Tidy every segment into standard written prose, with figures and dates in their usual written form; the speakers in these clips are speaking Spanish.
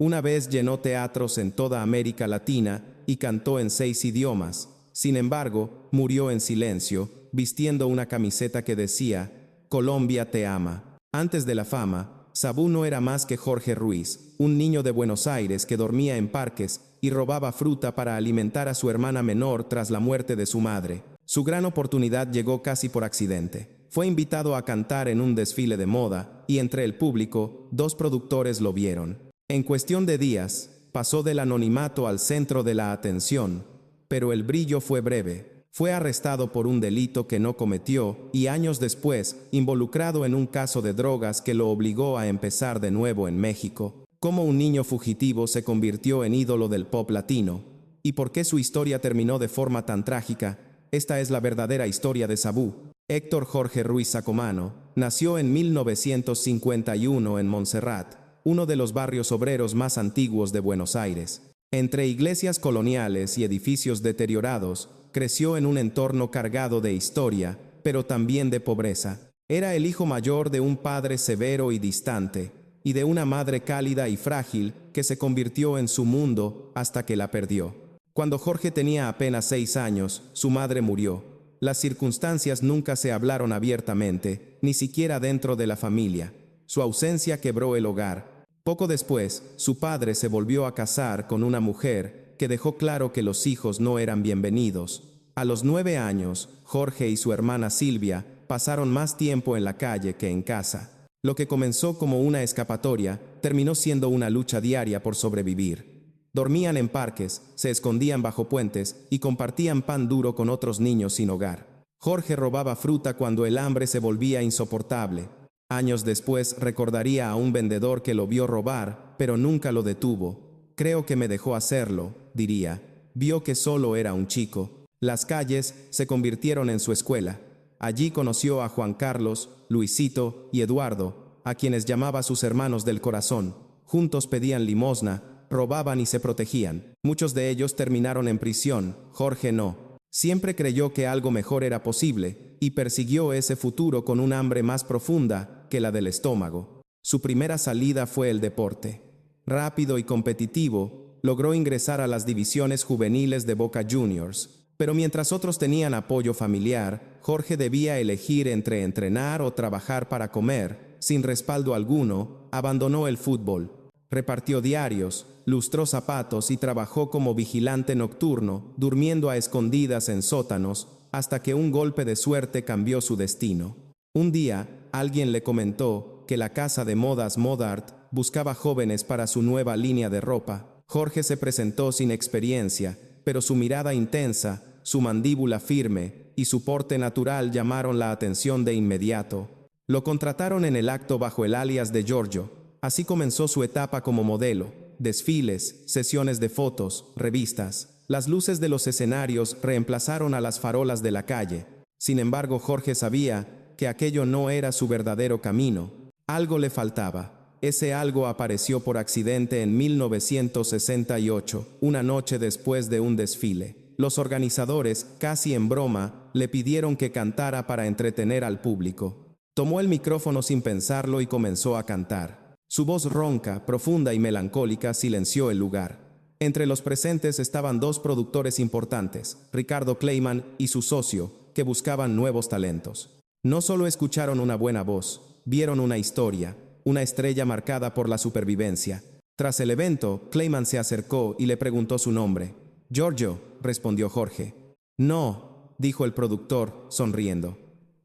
Una vez llenó teatros en toda América Latina y cantó en 6 idiomas. Sin embargo, murió en silencio, vistiendo una camiseta que decía, Colombia te ama. Antes de la fama, Sabú no era más que Jorge Ruiz, un niño de Buenos Aires que dormía en parques y robaba fruta para alimentar a su hermana menor tras la muerte de su madre. Su gran oportunidad llegó casi por accidente. Fue invitado a cantar en un desfile de moda y entre el público, 2 productores lo vieron. En cuestión de días, pasó del anonimato al centro de la atención, pero el brillo fue breve. Fue arrestado por un delito que no cometió y años después, involucrado en un caso de drogas que lo obligó a empezar de nuevo en México. Cómo un niño fugitivo se convirtió en ídolo del pop latino y por qué su historia terminó de forma tan trágica. Esta es la verdadera historia de Sabú. Héctor Jorge Ruiz Sacomano nació en 1951 en Montserrat, uno de los barrios obreros más antiguos de Buenos Aires. Entre iglesias coloniales y edificios deteriorados, creció en un entorno cargado de historia, pero también de pobreza. Era el hijo mayor de un padre severo y distante, y de una madre cálida y frágil que se convirtió en su mundo hasta que la perdió. Cuando Jorge tenía apenas 6 años, su madre murió. Las circunstancias nunca se hablaron abiertamente, ni siquiera dentro de la familia. Su ausencia quebró el hogar. Poco después, su padre se volvió a casar con una mujer que dejó claro que los hijos no eran bienvenidos. A los 9 años, Jorge y su hermana Silvia pasaron más tiempo en la calle que en casa. Lo que comenzó como una escapatoria terminó siendo una lucha diaria por sobrevivir. Dormían en parques, se escondían bajo puentes y compartían pan duro con otros niños sin hogar. Jorge robaba fruta cuando el hambre se volvía insoportable. Años después recordaría a un vendedor que lo vio robar, pero nunca lo detuvo. Creo que me dejó hacerlo, diría. Vio que solo era un chico. Las calles se convirtieron en su escuela. Allí conoció a Juan Carlos, Luisito y Eduardo, a quienes llamaba sus hermanos del corazón. Juntos pedían limosna, robaban y se protegían. Muchos de ellos terminaron en prisión, Jorge no. Siempre creyó que algo mejor era posible y persiguió ese futuro con un hambre más profunda que la del estómago. Su primera salida fue el deporte. Rápido y competitivo, logró ingresar a las divisiones juveniles de Boca Juniors. Pero mientras otros tenían apoyo familiar, Jorge debía elegir entre entrenar o trabajar para comer. Sin respaldo alguno, abandonó el fútbol. Repartió diarios, lustró zapatos y trabajó como vigilante nocturno, durmiendo a escondidas en sótanos, hasta que un golpe de suerte cambió su destino. Un día, alguien le comentó que la casa de modas Modart buscaba jóvenes para su nueva línea de ropa. Jorge se presentó sin experiencia, pero su mirada intensa, su mandíbula firme y su porte natural llamaron la atención de inmediato. Lo contrataron en el acto bajo el alias de Giorgio. Así comenzó su etapa como modelo. Desfiles, sesiones de fotos, revistas. Las luces de los escenarios reemplazaron a las farolas de la calle. Sin embargo, Jorge sabía que aquello no era su verdadero camino. Algo le faltaba. Ese algo apareció por accidente en 1968, una noche después de un desfile. Los organizadores, casi en broma, le pidieron que cantara para entretener al público. Tomó el micrófono sin pensarlo y comenzó a cantar. Su voz ronca, profunda y melancólica silenció el lugar. Entre los presentes estaban 2 productores importantes, Ricardo Kleiman y su socio, que buscaban nuevos talentos. No solo escucharon una buena voz, vieron una historia, una estrella marcada por la supervivencia. Tras el evento, Kleiman se acercó y le preguntó su nombre. Giorgio, respondió Jorge. No, dijo el productor, sonriendo.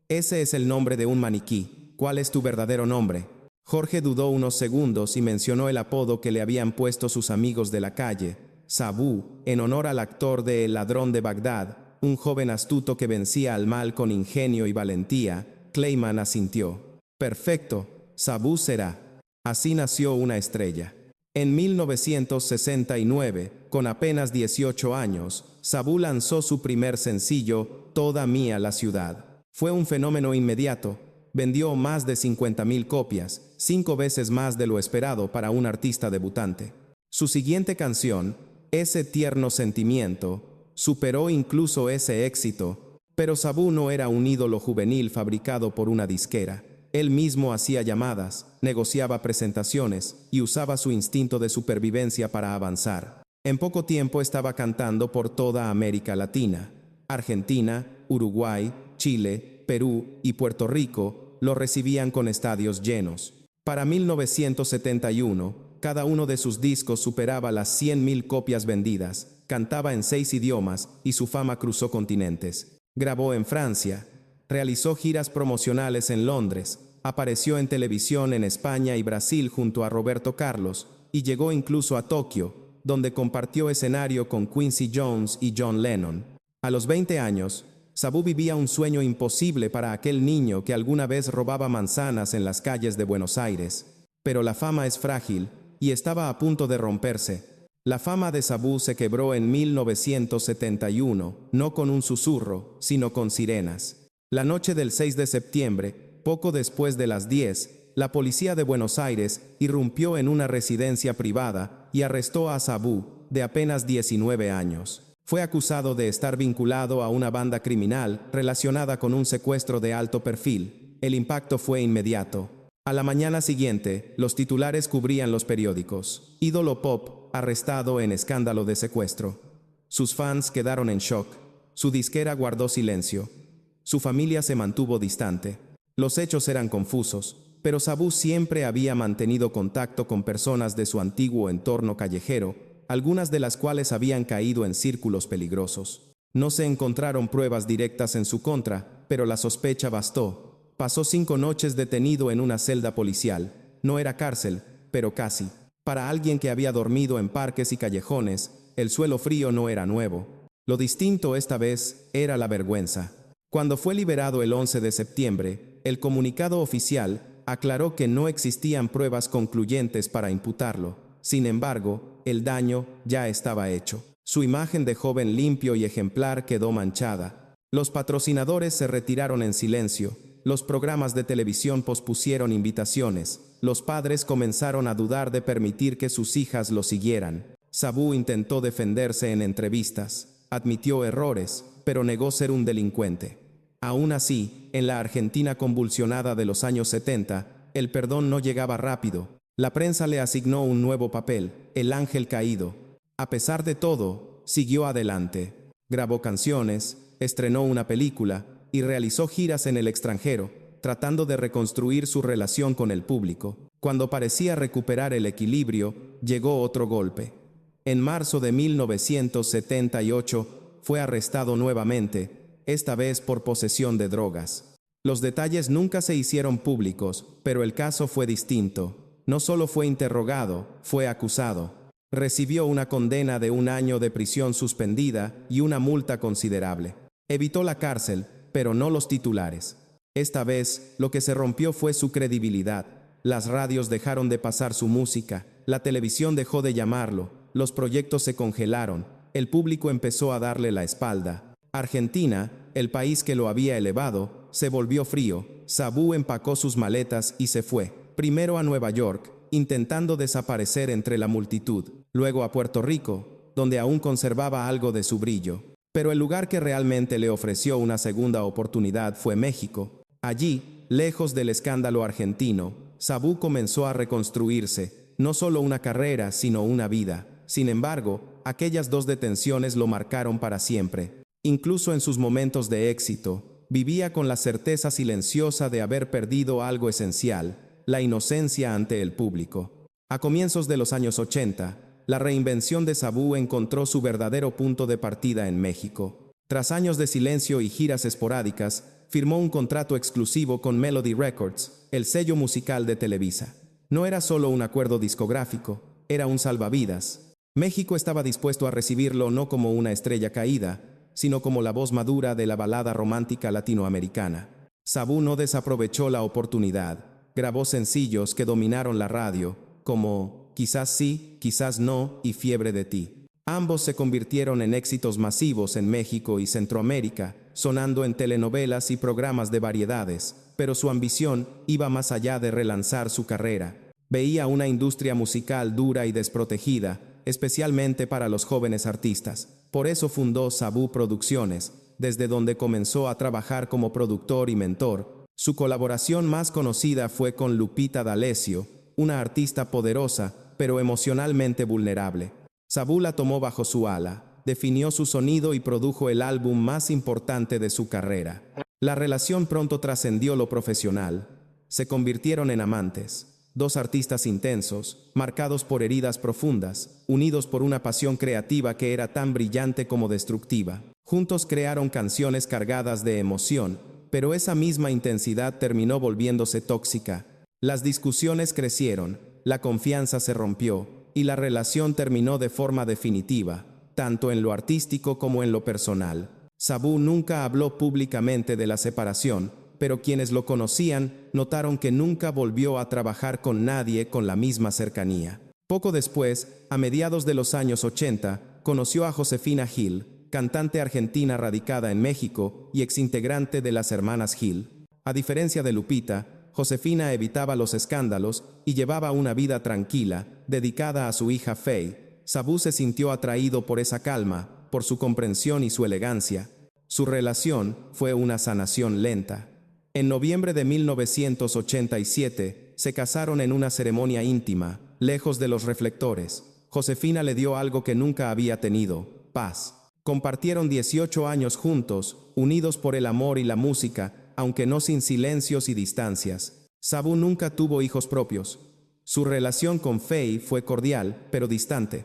Ese es el nombre de un maniquí. ¿Cuál es tu verdadero nombre? Jorge dudó unos segundos y mencionó el apodo que le habían puesto sus amigos de la calle, Sabú, en honor al actor de El ladrón de Bagdad, un joven astuto que vencía al mal con ingenio y valentía. Kleiman asintió. Perfecto, Sabú será. Así nació una estrella. En 1969, con apenas 18 años, Sabú lanzó su primer sencillo, Toda mía la ciudad. Fue un fenómeno inmediato. Vendió más de 50,000 copias, 5 veces más de lo esperado para un artista debutante. Su siguiente canción, Ese tierno sentimiento, superó incluso ese éxito, pero Sabú no era un ídolo juvenil fabricado por una disquera. Él mismo hacía llamadas, negociaba presentaciones y usaba su instinto de supervivencia para avanzar. En poco tiempo estaba cantando por toda América Latina. Argentina, Uruguay, Chile, Perú y Puerto Rico lo recibían con estadios llenos. Para 1971, cada uno de sus discos superaba las 100.000 copias vendidas, cantaba en 6 idiomas y su fama cruzó continentes. Grabó en Francia, realizó giras promocionales en Londres, apareció en televisión en España y Brasil junto a Roberto Carlos y llegó incluso a Tokio, donde compartió escenario con Quincy Jones y John Lennon. A los 20 años, Sabú vivía un sueño imposible para aquel niño que alguna vez robaba manzanas en las calles de Buenos Aires. Pero la fama es frágil y estaba a punto de romperse. La fama de Sabú se quebró en 1971, no con un susurro, sino con sirenas. La noche del 6 de septiembre, poco después de las 10, la policía de Buenos Aires irrumpió en una residencia privada y arrestó a Sabú, de apenas 19 años. Fue acusado de estar vinculado a una banda criminal relacionada con un secuestro de alto perfil. El impacto fue inmediato. A la mañana siguiente, los titulares cubrían los periódicos. Ídolo pop, arrestado en escándalo de secuestro. Sus fans quedaron en shock. Su disquera guardó silencio. Su familia se mantuvo distante. Los hechos eran confusos, pero Sabú siempre había mantenido contacto con personas de su antiguo entorno callejero, algunas de las cuales habían caído en círculos peligrosos. No se encontraron pruebas directas en su contra, pero la sospecha bastó. Pasó 5 noches detenido en una celda policial. No era cárcel, pero casi. Para alguien que había dormido en parques y callejones, el suelo frío no era nuevo. Lo distinto esta vez era la vergüenza. Cuando fue liberado el 11 de septiembre, el comunicado oficial aclaró que no existían pruebas concluyentes para imputarlo. Sin embargo, el daño ya estaba hecho. Su imagen de joven limpio y ejemplar quedó manchada. Los patrocinadores se retiraron en silencio. Los programas de televisión pospusieron invitaciones. Los padres comenzaron a dudar de permitir que sus hijas lo siguieran. Sabú intentó defenderse en entrevistas. Admitió errores, pero negó ser un delincuente. Aún así, en la Argentina convulsionada de los años 70, el perdón no llegaba rápido. La prensa le asignó un nuevo papel, el ángel caído. A pesar de todo, siguió adelante. Grabó canciones, estrenó una película y realizó giras en el extranjero, tratando de reconstruir su relación con el público. Cuando parecía recuperar el equilibrio, llegó otro golpe. En marzo de 1978, fue arrestado nuevamente, esta vez por posesión de drogas. Los detalles nunca se hicieron públicos, pero el caso fue distinto. No solo fue interrogado, fue acusado. Recibió una condena de 1 año de prisión suspendida y una multa considerable. Evitó la cárcel, pero no los titulares. Esta vez, lo que se rompió fue su credibilidad. Las radios dejaron de pasar su música, la televisión dejó de llamarlo, los proyectos se congelaron, el público empezó a darle la espalda. Argentina, el país que lo había elevado, se volvió frío. Sabú empacó sus maletas y se fue. Primero a Nueva York, intentando desaparecer entre la multitud, luego a Puerto Rico, donde aún conservaba algo de su brillo. Pero el lugar que realmente le ofreció una segunda oportunidad fue México. Allí, lejos del escándalo argentino, Sabú comenzó a reconstruirse, no solo una carrera, sino una vida. Sin embargo, aquellas 2 detenciones lo marcaron para siempre. Incluso en sus momentos de éxito, vivía con la certeza silenciosa de haber perdido algo esencial: la inocencia ante el público. A comienzos de los años 80, la reinvención de Sabú encontró su verdadero punto de partida en México. Tras años de silencio y giras esporádicas, firmó un contrato exclusivo con Melody Records, el sello musical de Televisa. No era solo un acuerdo discográfico, era un salvavidas. México estaba dispuesto a recibirlo no como una estrella caída, sino como la voz madura de la balada romántica latinoamericana. Sabú no desaprovechó la oportunidad. Grabó sencillos que dominaron la radio, como Quizás sí, quizás no y Fiebre de ti. Ambos se convirtieron en éxitos masivos en México y Centroamérica, sonando en telenovelas y programas de variedades, pero su ambición iba más allá de relanzar su carrera. Veía una industria musical dura y desprotegida, especialmente para los jóvenes artistas. Por eso fundó Sabú Producciones, desde donde comenzó a trabajar como productor y mentor, Su colaboración más conocida fue con Lupita D'Alessio, una artista poderosa, pero emocionalmente vulnerable. Sabú la tomó bajo su ala, definió su sonido y produjo el álbum más importante de su carrera. La relación pronto trascendió lo profesional. Se convirtieron en amantes. Dos artistas intensos, marcados por heridas profundas, unidos por una pasión creativa que era tan brillante como destructiva. Juntos crearon canciones cargadas de emoción, pero esa misma intensidad terminó volviéndose tóxica. Las discusiones crecieron, la confianza se rompió, y la relación terminó de forma definitiva, tanto en lo artístico como en lo personal. Sabú nunca habló públicamente de la separación, pero quienes lo conocían notaron que nunca volvió a trabajar con nadie con la misma cercanía. Poco después, a mediados de los años 80, conoció a Josefina Gil, cantante argentina radicada en México y exintegrante de las Hermanas Gil. A diferencia de Lupita, Josefina evitaba los escándalos y llevaba una vida tranquila, dedicada a su hija Faye. Sabú se sintió atraído por esa calma, por su comprensión y su elegancia. Su relación fue una sanación lenta. En noviembre de 1987, se casaron en una ceremonia íntima, lejos de los reflectores. Josefina le dio algo que nunca había tenido: paz. Compartieron 18 años juntos, unidos por el amor y la música, aunque no sin silencios y distancias. Sabú nunca tuvo hijos propios. Su relación con Faye fue cordial, pero distante.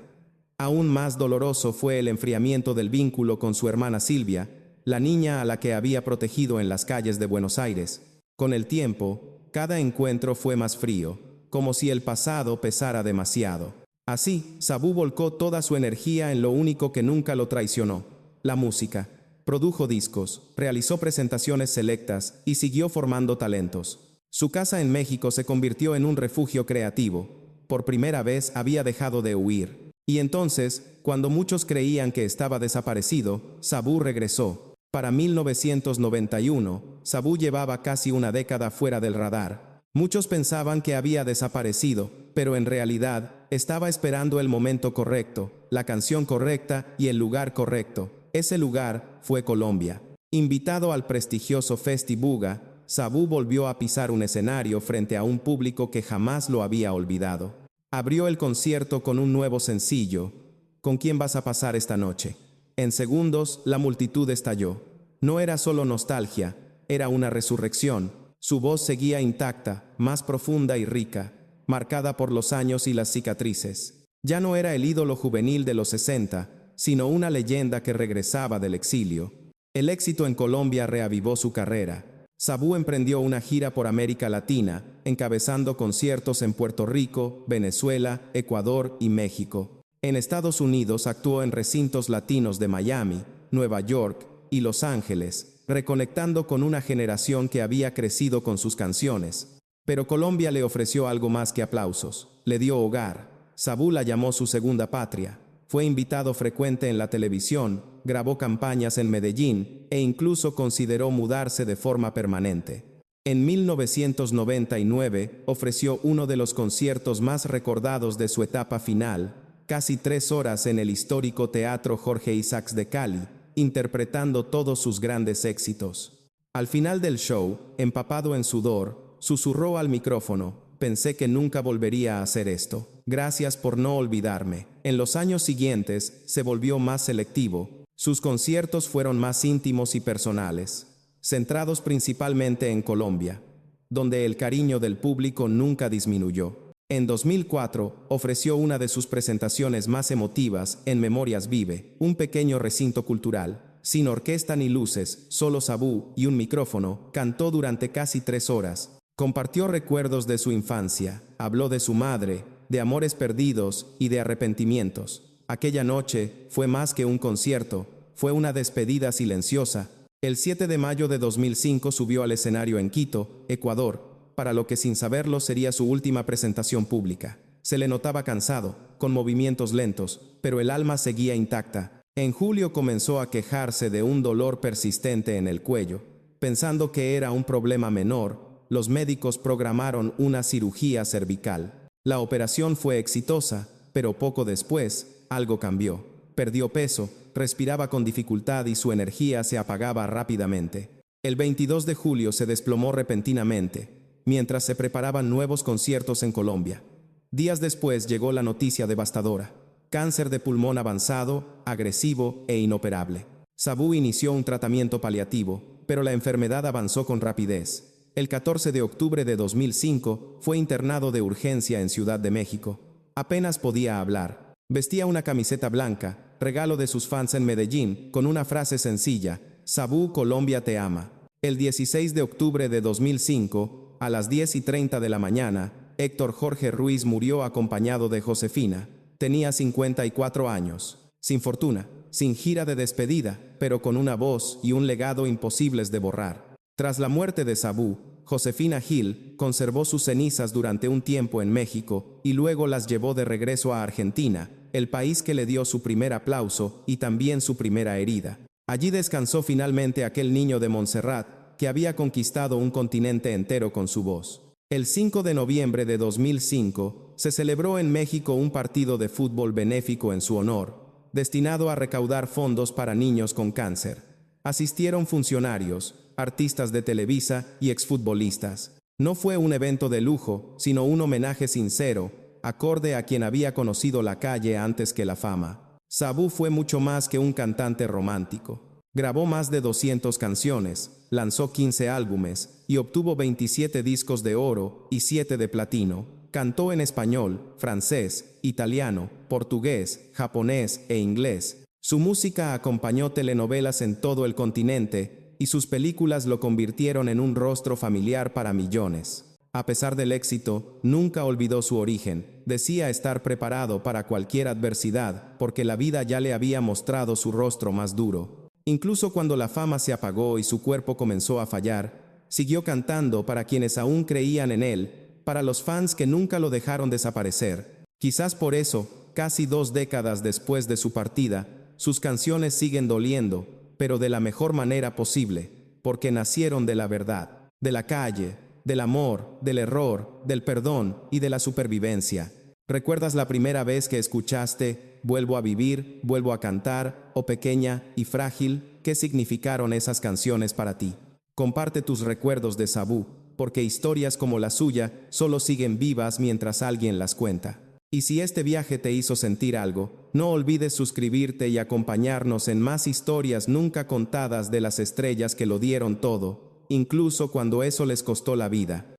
Aún más doloroso fue el enfriamiento del vínculo con su hermana Silvia, la niña a la que había protegido en las calles de Buenos Aires. Con el tiempo, cada encuentro fue más frío, como si el pasado pesara demasiado. Así, Sabú volcó toda su energía en lo único que nunca lo traicionó: la música. Produjo discos, realizó presentaciones selectas y siguió formando talentos. Su casa en México se convirtió en un refugio creativo. Por primera vez había dejado de huir. Y entonces, cuando muchos creían que estaba desaparecido, Sabú regresó. Para 1991, Sabú llevaba casi una década fuera del radar. Muchos pensaban que había desaparecido, pero en realidad estaba esperando el momento correcto, la canción correcta y el lugar correcto. Ese lugar fue Colombia. Invitado al prestigioso Festi-Buga, Sabú volvió a pisar un escenario frente a un público que jamás lo había olvidado. Abrió el concierto con un nuevo sencillo: ¿Con quién vas a pasar esta noche? En segundos, la multitud estalló. No era solo nostalgia, era una resurrección. Su voz seguía intacta, más profunda y rica, marcada por los años y las cicatrices. Ya no era el ídolo juvenil de los 60, sino una leyenda que regresaba del exilio. El éxito en Colombia reavivó su carrera. Sabú emprendió una gira por América Latina, encabezando conciertos en Puerto Rico, Venezuela, Ecuador y México. En Estados Unidos actuó en recintos latinos de Miami, Nueva York y Los Ángeles, reconectando con una generación que había crecido con sus canciones. Pero Colombia le ofreció algo más que aplausos. Le dio hogar. Sabú la llamó su segunda patria. Fue invitado frecuente en la televisión, grabó campañas en Medellín e incluso consideró mudarse de forma permanente. En 1999 ofreció uno de los conciertos más recordados de su etapa final, casi 3 horas en el histórico Teatro Jorge Isaacs de Cali, interpretando todos sus grandes éxitos. Al final del show, empapado en sudor, susurró al micrófono: pensé que nunca volvería a hacer esto. Gracias por no olvidarme. En los años siguientes, se volvió más selectivo. Sus conciertos fueron más íntimos y personales, centrados principalmente en Colombia, donde el cariño del público nunca disminuyó. En 2004, ofreció una de sus presentaciones más emotivas en Memorias Vive, un pequeño recinto cultural. Sin orquesta ni luces, solo Sabú y un micrófono, cantó durante casi 3 horas. Compartió recuerdos de su infancia, habló de su madre, de amores perdidos y de arrepentimientos. Aquella noche fue más que un concierto, fue una despedida silenciosa. El 7 de mayo de 2005 subió al escenario en Quito, Ecuador, para lo que sin saberlo sería su última presentación pública. Se le notaba cansado, con movimientos lentos, pero el alma seguía intacta. En julio comenzó a quejarse de un dolor persistente en el cuello. Pensando que era un problema menor, los médicos programaron una cirugía cervical. La operación fue exitosa, pero poco después, algo cambió. Perdió peso, respiraba con dificultad y su energía se apagaba rápidamente. El 22 de julio se desplomó repentinamente, mientras se preparaban nuevos conciertos en Colombia. Días después llegó la noticia devastadora: cáncer de pulmón avanzado, agresivo e inoperable. Sabú inició un tratamiento paliativo, pero la enfermedad avanzó con rapidez. El 14 de octubre de 2005 fue internado de urgencia en Ciudad de México. Apenas podía hablar. Vestía una camiseta blanca, regalo de sus fans en Medellín, con una frase sencilla: Sabú, Colombia te ama. El 16 de octubre de 2005, a las 10:30 de la mañana, Héctor Jorge Ruiz murió acompañado de Josefina. Tenía 54 años, sin fortuna, sin gira de despedida, pero con una voz y un legado imposibles de borrar. Tras la muerte de Sabú, Josefina Gil conservó sus cenizas durante un tiempo en México y luego las llevó de regreso a Argentina, el país que le dio su primer aplauso y también su primera herida. Allí descansó finalmente aquel niño de Montserrat que había conquistado un continente entero con su voz. El 5 de noviembre de 2005 se celebró en México un partido de fútbol benéfico en su honor, destinado a recaudar fondos para niños con cáncer. Asistieron funcionarios, artistas de Televisa y exfutbolistas. No fue un evento de lujo, sino un homenaje sincero, acorde a quien había conocido la calle antes que la fama. Sabú fue mucho más que un cantante romántico. Grabó más de 200 canciones, lanzó 15 álbumes y obtuvo 27 discos de oro y 7 de platino. Cantó en español, francés, italiano, portugués, japonés e inglés. Su música acompañó telenovelas en todo el continente y sus películas lo convirtieron en un rostro familiar para millones. A pesar del éxito, nunca olvidó su origen. Decía estar preparado para cualquier adversidad porque la vida ya le había mostrado su rostro más duro. Incluso cuando la fama se apagó y su cuerpo comenzó a fallar, siguió cantando para quienes aún creían en él, para los fans que nunca lo dejaron desaparecer. Quizás por eso, casi 2 décadas después de su partida, sus canciones siguen doliendo, pero de la mejor manera posible, porque nacieron de la verdad, de la calle, del amor, del error, del perdón y de la supervivencia. ¿Recuerdas la primera vez que escuchaste Vuelvo a vivir, vuelvo a cantar o Pequeña y frágil? ¿Qué significaron esas canciones para ti? Comparte tus recuerdos de Sabú, porque historias como la suya solo siguen vivas mientras alguien las cuenta. Y si este viaje te hizo sentir algo, no olvides suscribirte y acompañarnos en más historias nunca contadas de las estrellas que lo dieron todo, incluso cuando eso les costó la vida.